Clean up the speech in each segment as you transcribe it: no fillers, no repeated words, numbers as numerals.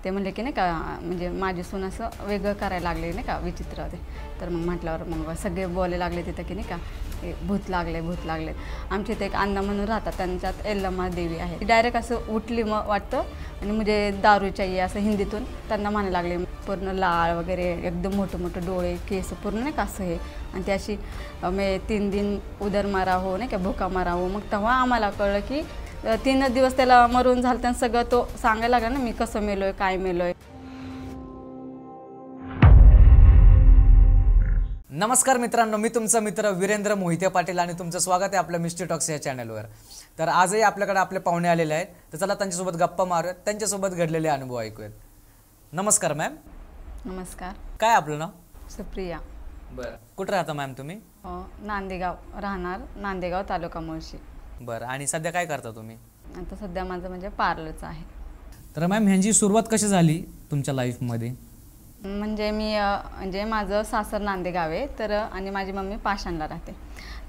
ते म्हणले की नाही का म्हणजे माझी सून असं वेगळं करायला लागले नाही का विचित्र ते. तर मग म्हटल्यावर मग सगळे बोलायला लागले तिथं की नाही का भूत लागले भूत लागले. आमच्या इथे एक अण्णा म्हणून राहतात, त्यांच्यात एल्लम्मा देवी आहे. ती डायरेक्ट असं उठली मग वाटतं आणि म्हणजे दारू चाहिए असं हिंदीतून त्यांना म्हणायला लागले. पूर्ण लाळ वगैरे एकदम मोठं मोठं डोळे केस पूर्ण नाही का असं हे. आणि ती अशी मी 3 दिन उदर मारा हो नाही का भुका मारा हो. मग तेव्हा आम्हाला कळलं की 3 दिवस त्याला मरून झालं. त्यांना सगळं तो सांगायला लागला ना मी कसं मेलोय काय मेलोय. नमस्कार मित्रांनो, मी तुमचा मित्र वीरेंद्र मोहिते पाटील आणि तुमचं स्वागत आहे आपल्या मिस्ट्री टॉक्स या चॅनलवर. तर आजही आपल्याकडे आपले पाहुणे आलेले आहेत, तर चला त्यांच्यासोबत गप्पा मारूयात, त्यांच्यासोबत घडलेले अनुभव ऐकूयात. नमस्कार मॅम. नमस्कार. काय आपलं नाव? सुप्रिया. बरं, कुठं राहता मॅम तुम्ही? नांदेगाव, राहणार नांदेगाव, तालुका मुळशी. बरं, आणि सध्या काय करता तुम्ही? आता सध्या माझं म्हणजे पार्लरचं आहे. तर मॅम ह्यांची सुरुवात कशी झाली तुमच्या लाईफमध्ये? म्हणजे मी म्हणजे माझं सासर नांदेगाव आहे तर आणि माझी मम्मी पाषाणला राहते.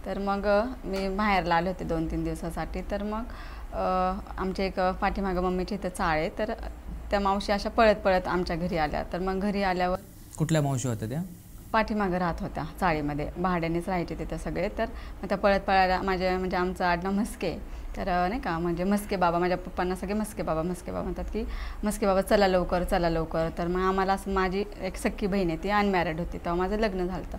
तर मग मी बाहेरला आले होते 2-3 दिवसासाठी. तर मग आमच्या एक पाठीमागं मम्मीच्या इथं चाळ आहे, तर त्या मावशी अशा पळत पळत आमच्या घरी आल्या. तर मग घरी आल्यावर कुठल्या मावशी होत्या त्या? पाठीमागं राहत होत्या चाळीमध्ये, भाड्यानेच राहायचे तिथं सगळे. तर मग त्या पळत पळायला म्हणजे आमचं आडनाव म्हस्के. तर नाही का म्हणजे म्हस्के बाबा, माझ्या पप्पांना सगळे म्हस्के बाबा म्हणतात की म्हस्के बाबा चला लवकर चला लवकर. तर मग आम्हाला असं माझी एक सख्खी बहीण आहे, ती अनमॅरिड होती तेव्हा माझं लग्न झालं होतं.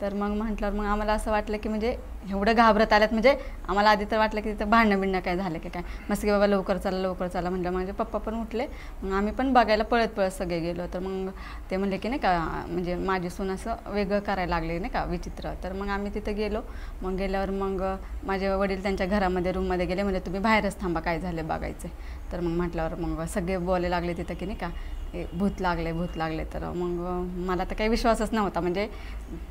तर मग म्हटल्यावर मग आम्हाला असं वाटलं की म्हणजे एवढं घाबरत आल्यात. म्हणजे आम्हाला आधी तर वाटलं की तिथं भांडणं काय झालं की काय. म्हस्के बाबा लवकर चला म्हटलं. माझे पप्पा पण उठले, मग आम्ही पण बघायला पळत पळत सगळे गेलो. तर मग ते म्हणले की नाही का म्हणजे माझी सून असं वेगळं करायला लागले नाही का विचित्र. तर मग आम्ही तिथं गेलो. मग गेल्यावर मग माझे वडील त्यांच्या घरामध्ये रूममध्ये गेले, म्हणजे तुम्ही बाहेरच थांबा काय झालं बघायचं. तर मग म्हटल्यावर मग सगळे बोलायला लागले तिथं की नाही का भूत लागले. तर मग मला तर काही विश्वासच नव्हता, म्हणजे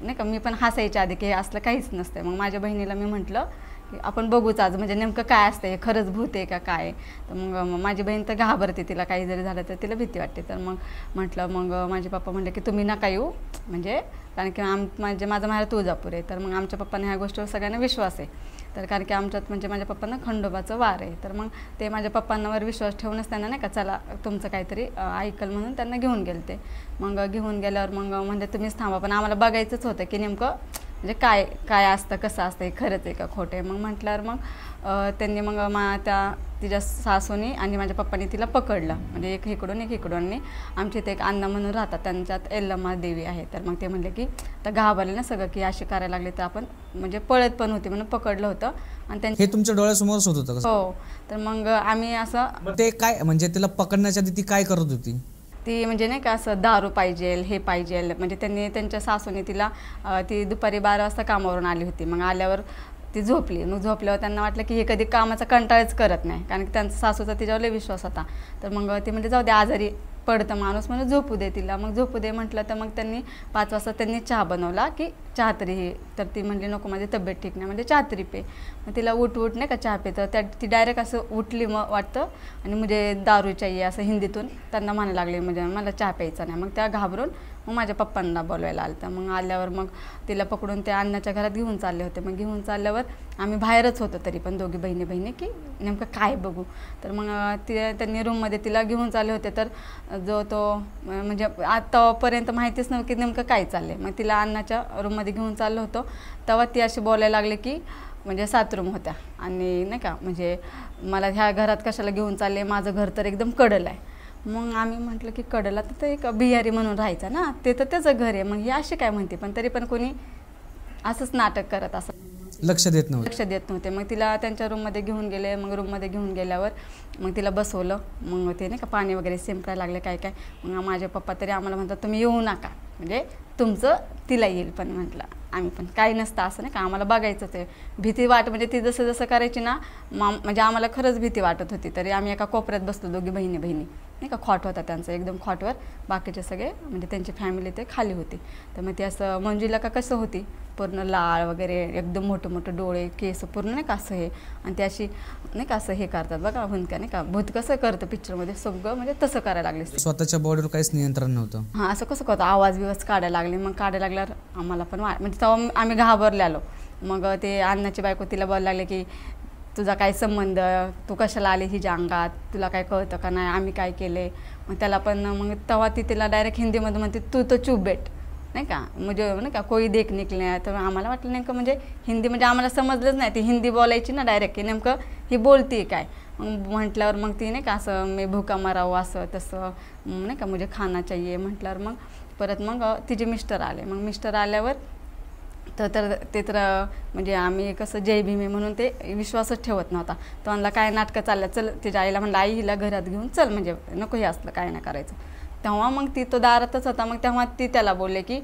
नाही का मी पण हसायच्या आधी की हे असलं काहीच नसतं. मग माझ्या बहिणीला मी म्हटलं की आपण बघूच आज म्हणजे नेमकं काय असतं, हे खरंच भूत आहे का काय. तर मग माझी बहीण तर घाबरते, तिला काही जरी झालं तर तिला भीती वाटते. तर मग म्हटलं, मग माझे पप्पा म्हटले की तुम्ही नका येऊ, म्हणजे कारण की माझं माहेर तुळजापूर आहे. तर मग आमच्या पप्पांना ह्या गोष्टीवर सगळ्यांना विश्वास आहे. तर कारण की आमच्यात म्हणजे माझ्या पप्पांना खंडोबाचं वार आहे. तर मग ते माझ्या पप्पांवर विश्वास ठेवूनच त्यांना नाही का चला तुमचं काहीतरी ऐकल म्हणून त्यांना घेऊन गेले ते. मग घेऊन गेल्यावर मग म्हणजे तुम्हीच थांबा, पण आम्हाला बघायचंच होतं की नेमकं म्हणजे काय काय असतं, कसं असतं, हे खरंच आहे का खोटं आहे. मग म्हटल्यावर मग त्यांनी मग तिच्या सासूनी आणि माझ्या पप्पांनी तिला पकडलं, म्हणजे एक इकडून आणि आमच्या इथे एक अण्णा म्हणून राहतात, त्यांच्यात एल्लम्मा देवी आहे. तर मग ते म्हणले की तर घाबरले ना सगळं की असे करायला लागले, तर आपण म्हणजे पळत पण होती म्हणून पकडलं होतं. आणि हे तुमच्या डोळ्यासमोरच होत होतं? हो. तर मग आम्ही असं ते काय म्हणजे तिला पकडण्याच्या आधी ती काय करत होती? ती म्हणजे नाही का असं दारू पाहिजे हे पाहिजे, म्हणजे त्यांच्या सासूने तिला ती दुपारी 12 वाजता कामावरून आली होती. मग आल्यावर ती झोपली. मग झोपल्यावर त्यांना वाटलं की हे कधी कामाचा कंटाळच करत नाही, कारण की त्यांचा सासूचा तिच्यावर लय विश्वास होता. तर मग ती म्हणजे जाऊ दे आजारी पडतं माणूस म्हणून झोपू दे तिला. मग झोपू दे म्हटलं. तर मग त्यांनी 5 वाजता त्यांनी चहा बनवला की चहा तरी हे. तर ती म्हणली नको माझी तब्येत ठीक नाही, म्हणजे चहा तरी पे. मग तिला उठ नाही का चहा पे. तर ती डायरेक्ट असं उठली मग वाटतं आणि म्हणजे दारू चाहिए असं हिंदीतून त्यांना म्हणायला लागले, म्हणजे मला चहा प्यायचा नाही. मग त्या घाबरून मग माझ्या पप्पांना बोलवायला आलं. तर मग आल्यावर मग तिला पकडून त्या अण्णाच्या घरात घेऊन चालले होते. मग घेऊन चालल्यावर आम्ही बाहेरच होतो तरी पण दोघी बहिणी की नेमकं काय बघू. तर मग त्यांनी रूममध्ये तिला घेऊन चालले होते. तर तो म्हणजे आतापर्यंत माहितीच नव्हतं की नेमकं काय चाललंय. मग तिला अण्णाच्या रूममध्ये घेऊन चाललो होतो तेव्हा ती अशी बोलायला लागली की म्हणजे 7 रूम होत्या आणि नाही का म्हणजे मला ह्या घरात कशाला घेऊन चालले, माझं घर तर एकदम कडलं आहे. मग आम्ही म्हटलं की कडला तर एक बिहारी म्हणून राहायचा ना, ते तर त्याचं घर आहे. मग ही अशी काय म्हणते, पण तरी पण कोणी असंच नाटक करत असं लक्ष देत नव्हते. मग तिला त्यांच्या रूममध्ये घेऊन गेले. मग रूममध्ये घेऊन गेल्यावर मग तिला बसवलं. मग ते नाही का पाणी वगैरे शिंपडायला लागले काय. मग माझे पप्पा तरी आम्हाला म्हणतात तुम्ही येऊ नका, म्हणजे तुमचं तिला येईल. पण म्हटलं आम्ही पण काही नसतं असं नाही का, आम्हाला बघायचंच आहे. भीती म्हणजे ती जसं करायची ना म्हणजे आम्हाला खरंच भीती वाटत होती. तरी आम्ही एका कोपऱ्यात बसलो दोघी बहिणी नाही का. खॉट होता त्यांचा एकदम खॉटवर, बाकीचे सगळे म्हणजे त्यांची फॅमिली ते खाली होती. तर मग ती असं मंजुला का कसं होती पूर्ण लाळ वगैरे एकदम मोठं डोळे केस पूर्ण नाही का असं हे. आणि ती अशी नाही का असं हे करतात बघा हुंदका नाही का, भूत कसं करतं पिक्चरमध्ये सगळं म्हणजे तसं करायला लागले. स्वतःच्या बॉडीवर काहीच नियंत्रण नव्हतं. हां असं कसं करतं, आवाज बिवाज काढायला लागले. मग काढायला लागल्यावर आम्हाला पण म्हणजे तेव्हा आम्ही घाबरले आलो. मग ते अण्णाची बायको तिला बोलायला लागले की तुझा काय संबंध, तू कशाला आली हिच्या अंगात, तुला काय कळतं का नाही, आम्ही काय केले. मग त्याला पण मग तेव्हा ती तिला डायरेक्ट हिंदीमध्ये म्हणते तू तो चुप बेट, नाही का, म्हणजे नाही का कोई देख निकले. तर आम्हाला वाटलं नेमकं म्हणजे हिंदी म्हणजे आम्हाला समजलंच नाही, ती हिंदी बोलायची ना डायरेक्ट, की नेमकं ही बोलती काय. मग म्हटल्यावर मग ती नाही का असं मी भुका मरावं असं तसं नाही का मुझे खाना चाहिए म्हटल्यावर मग परत मग तिचे मिस्टर आले. मग मिस्टर आल्यावर ते तर म्हणजे आम्ही कसं जय भीमे म्हणून ते विश्वासच ठेवत नव्हता. तो म्हणला काय नाटकं चाललं, चल तिच्या आईला म्हणलं आई हिला घरात घेऊन चल, म्हणजे नको हे असलं काय नाही करायचं. तेव्हा मग ती तो दारातच होता. मग तेव्हा ती त्याला बोलले की